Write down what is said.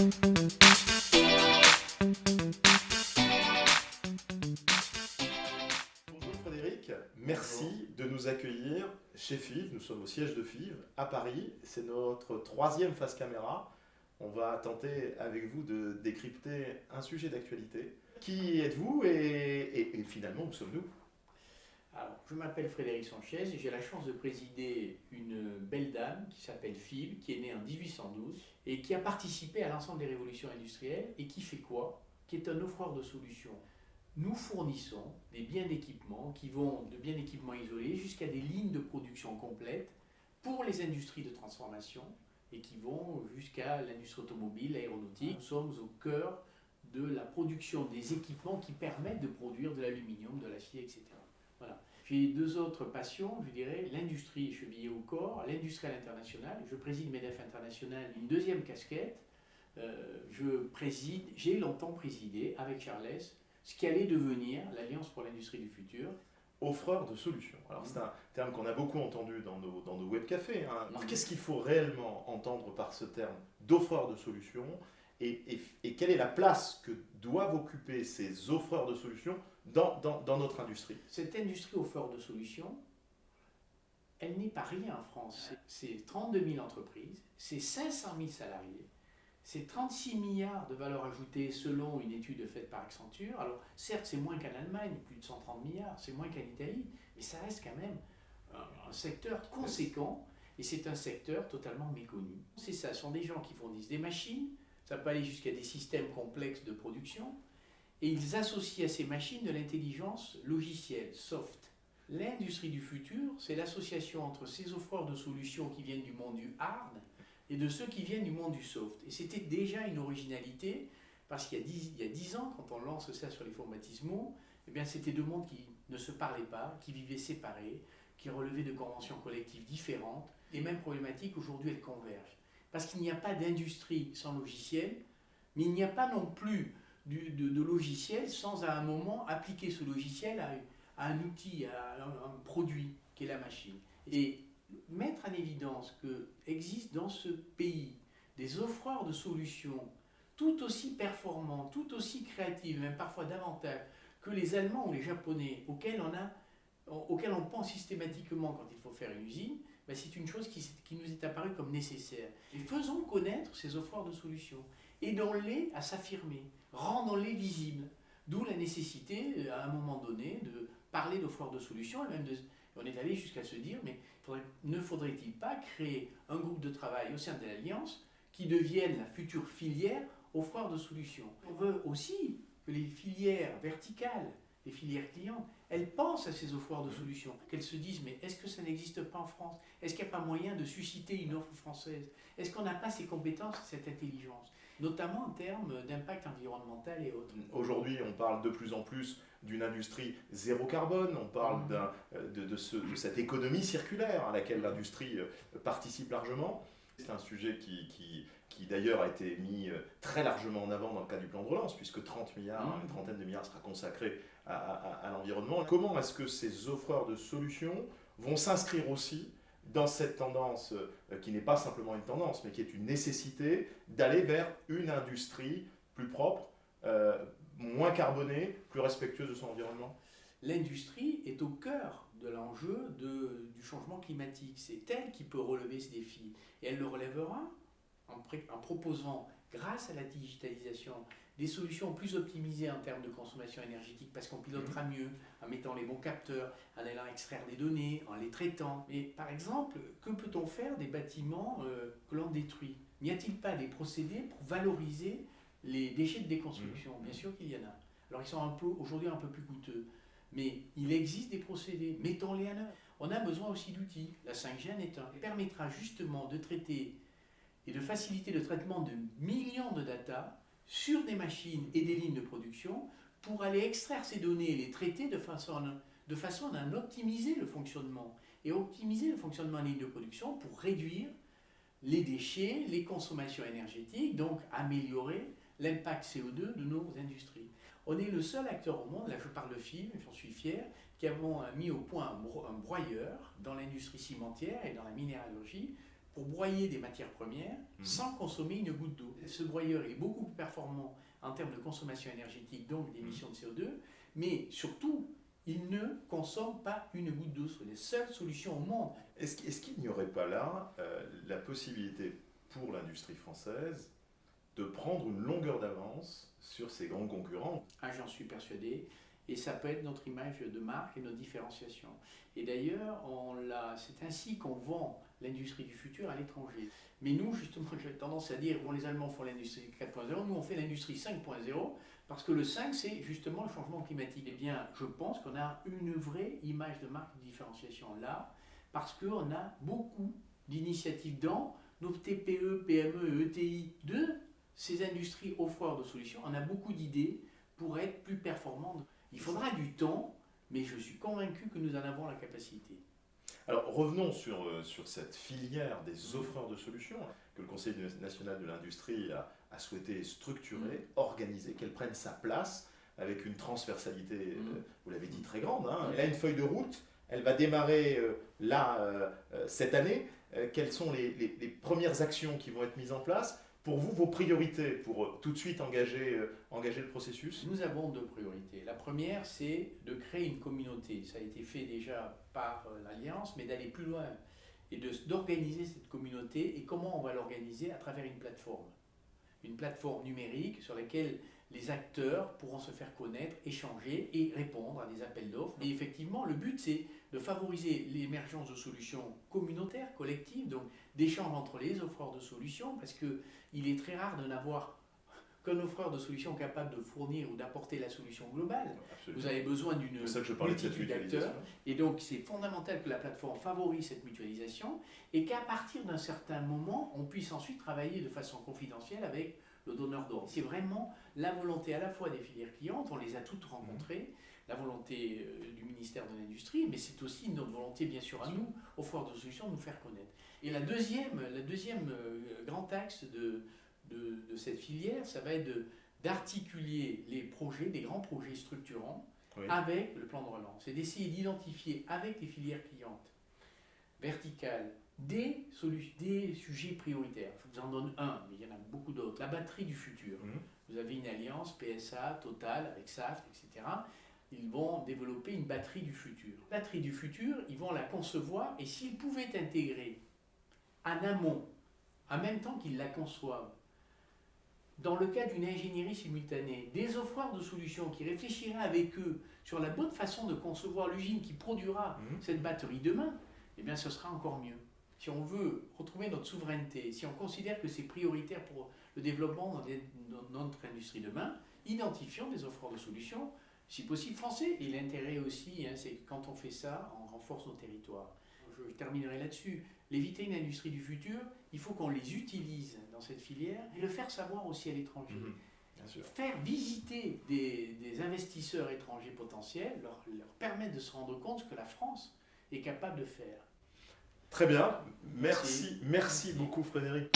Bonjour Frédéric, merci de nous accueillir chez FIV. Nous sommes au siège de FIV à Paris. C'est notre troisième face caméra. On va tenter avec vous de décrypter un sujet d'actualité. Qui êtes-vous et finalement où sommes-nous? Alors, je m'appelle Frédéric Sanchez et j'ai la chance de présider une belle dame qui s'appelle FIV, qui est née en 1812 et qui a participé à l'ensemble des révolutions industrielles et qui fait quoi? Qui est un offreur de solutions. Nous fournissons des biens d'équipement qui vont de biens d'équipement isolés jusqu'à des lignes de production complètes pour les industries de transformation et qui vont jusqu'à l'industrie automobile, l'aéronautique. Nous sommes au cœur de la production des équipements qui permettent de produire de l'aluminium, de l'acier, etc. Voilà. J'ai deux autres passions, je dirais, l'industrie chevillée au corps, l'industrie à l'international. Je préside MEDEF International, une deuxième casquette. J'ai longtemps présidé avec Charles ce qui allait devenir l'Alliance pour l'industrie du futur. Offreur de solutions. Alors c'est un terme qu'on a beaucoup entendu dans nos webcafés. Alors qu'est-ce qu'il faut réellement entendre par ce terme d'offreur de solutions et quelle est la place que doivent occuper ces offreurs de solutions dans notre industrie? Cette industrie offreur de solutions, elle n'est pas rien en France. C'est 32 000 entreprises, c'est 500 000 salariés, c'est 36 milliards de valeur ajoutée selon une étude faite par Accenture. Alors certes, c'est moins qu'en Allemagne, plus de 130 milliards, c'est moins qu'en Italie, mais ça reste quand même un secteur conséquent et c'est un secteur totalement méconnu. C'est ça, ce sont des gens qui fournissent des machines, ça peut aller jusqu'à des systèmes complexes de production, et ils associent à ces machines de l'intelligence logicielle, soft. L'industrie du futur, c'est l'association entre ces offreurs de solutions qui viennent du monde du hard et de ceux qui viennent du monde du soft. Et c'était déjà une originalité, parce qu'il y a 10 ans, quand on lance ça sur les fonds baptismaux, eh bien c'était deux mondes qui ne se parlaient pas, qui vivaient séparés, qui relevaient de conventions collectives différentes. Les mêmes problématiques, aujourd'hui, elles convergent. Parce qu'il n'y a pas d'industrie sans logiciel, mais il n'y a pas non plus de logiciel sans à un moment appliquer ce logiciel à un outil, à un produit qui est la machine. Et mettre en évidence qu'existent dans ce pays des offreurs de solutions tout aussi performants, tout aussi créatives, même parfois davantage que les Allemands ou les Japonais auxquels on pense systématiquement quand il faut faire une usine, ben c'est une chose qui nous est apparue comme nécessaire. Et faisons connaître ces offreurs de solutions, aidons-les à s'affirmer, rendons-les visibles. D'où la nécessité, à un moment donné, de parler d'offreurs de solutions, et même on est allé jusqu'à se dire, mais ne faudrait-il pas créer un groupe de travail au sein de l'Alliance qui devienne la future filière offreurs de solutions. On veut aussi que les filières verticales, les filières clientes, elles pensent à ces offreurs de solutions, qu'elles se disent, mais est-ce que ça n'existe pas en France? Est-ce qu'il n'y a pas moyen de susciter une offre française? Est-ce qu'on n'a pas ces compétences, cette intelligence, notamment en termes d'impact environnemental et autres? Aujourd'hui, on parle de plus en plus d'une industrie zéro carbone, on parle de cette économie circulaire à laquelle l'industrie participe largement. C'est un sujet qui d'ailleurs a été mis très largement en avant dans le cadre du plan de relance, puisque 30 milliards, une trentaine de milliards sera consacré à l'environnement. Comment est-ce que ces offreurs de solutions vont s'inscrire aussi dans cette tendance qui n'est pas simplement une tendance, mais qui est une nécessité d'aller vers une industrie plus propre, moins carbonée, plus respectueuse de son environnement? L'industrie est au cœur de l'enjeu du changement climatique. C'est elle qui peut relever ce défi. Et elle le relèvera en proposant, grâce à la digitalisation, des solutions plus optimisées en termes de consommation énergétique, parce qu'on pilotera mieux, en mettant les bons capteurs, en allant extraire des données, en les traitant. Mais par exemple, que peut-on faire des bâtiments que l'on détruit? N'y a-t-il pas des procédés pour valoriser les déchets de déconstruction? Bien sûr qu'il y en a. Alors ils sont aujourd'hui un peu plus coûteux. Mais il existe des procédés, mettons-les en œuvre. On a besoin aussi d'outils. La 5G en est un. Elle permettra justement de traiter et de faciliter le traitement de millions de data sur des machines et des lignes de production pour aller extraire ces données et les traiter de façon à en optimiser le fonctionnement. Et optimiser le fonctionnement en ligne de production pour réduire les déchets, les consommations énergétiques, donc améliorer l'impact CO2 de nos industries. On est le seul acteur au monde, là je parle de FIV, j'en suis fier, qui avons mis au point un broyeur dans l'industrie cimentière et dans la minéralogie pour broyer des matières premières sans consommer une goutte d'eau. Ce broyeur est beaucoup plus performant en termes de consommation énergétique, donc d'émissions de CO2, mais surtout, il ne consomme pas une goutte d'eau. C'est la seule solution au monde. Est-ce qu'il n'y aurait pas là la possibilité pour l'industrie française de prendre une longueur d'avance sur ses grands concurrents? J'en suis persuadé. Et ça peut être notre image de marque et notre différenciation. Et d'ailleurs, c'est ainsi qu'on vend l'industrie du futur à l'étranger. Mais nous, justement, j'ai tendance à dire, bon, les Allemands font l'industrie 4.0, nous on fait l'industrie 5.0, parce que le 5, c'est justement le changement climatique. Eh bien, je pense qu'on a une vraie image de marque de différenciation là, parce qu'on a beaucoup d'initiatives dans nos TPE, PME et ETI de ces industries offreurs de solutions. On a beaucoup d'idées pour être plus performantes. Il faudra du temps, mais je suis convaincu que nous en avons la capacité. Alors revenons sur cette filière des offreurs de solutions que le Conseil national de l'industrie a souhaité structurer, organiser, qu'elle prenne sa place avec une transversalité, vous l'avez dit, très grande. Elle a une feuille de route, elle va démarrer cette année. Quelles sont les premières actions qui vont être mises en place ? Pour vous, vos priorités pour tout de suite engager le processus? Nous avons 2 priorités. La première, c'est de créer une communauté. Ça a été fait déjà par l'Alliance, mais d'aller plus loin et d'organiser cette communauté. Et comment on va l'organiser? À travers une plateforme numérique sur laquelle les acteurs pourront se faire connaître, échanger et répondre à des appels d'offres. Et effectivement, le but, c'est de favoriser l'émergence de solutions communautaires, collectives, donc d'échanges entre les offreurs de solutions, parce qu'il est très rare de n'avoir qu'un offreur de solutions capable de fournir ou d'apporter la solution globale. Absolument. Vous avez besoin d'une multitude d'acteurs, et donc c'est fondamental que la plateforme favorise cette mutualisation, et qu'à partir d'un certain moment, on puisse ensuite travailler de façon confidentielle avec le donneur d'ordre. C'est vraiment la volonté à la fois des filières clientes, on les a toutes rencontrées, la volonté du ministère de l'Industrie, mais c'est aussi notre volonté, bien sûr, à nous, offreurs de solutions, de nous faire connaître. Et la deuxième grand axe de cette filière, ça va être d'articuler les projets, des grands projets structurants, avec le plan de relance. C'est d'essayer d'identifier avec les filières clientes verticales des sujets prioritaires. Je vous en donne un, mais il y en a beaucoup d'autres. La batterie du futur. Vous avez une alliance, PSA, Total, avec Saft, etc. Ils vont développer une batterie du futur. La batterie du futur, ils vont la concevoir, et s'ils pouvaient intégrer en amont, en même temps qu'ils la conçoivent, dans le cas d'une ingénierie simultanée, des offreurs de solutions qui réfléchiraient avec eux sur la bonne façon de concevoir l'usine qui produira cette batterie demain, eh bien ce sera encore mieux. Si on veut retrouver notre souveraineté, si on considère que c'est prioritaire pour le développement dans notre industrie demain, identifions des offreurs de solutions, si possible français. Et l'intérêt aussi, c'est que quand on fait ça, on renforce nos territoires. Je terminerai là-dessus. Les vitrines industrie du futur, il faut qu'on les utilise dans cette filière et le faire savoir aussi à l'étranger. Bien sûr. Faire visiter des investisseurs étrangers potentiels, leur permettre de se rendre compte ce que la France est capable de faire. Très bien, merci beaucoup Frédéric.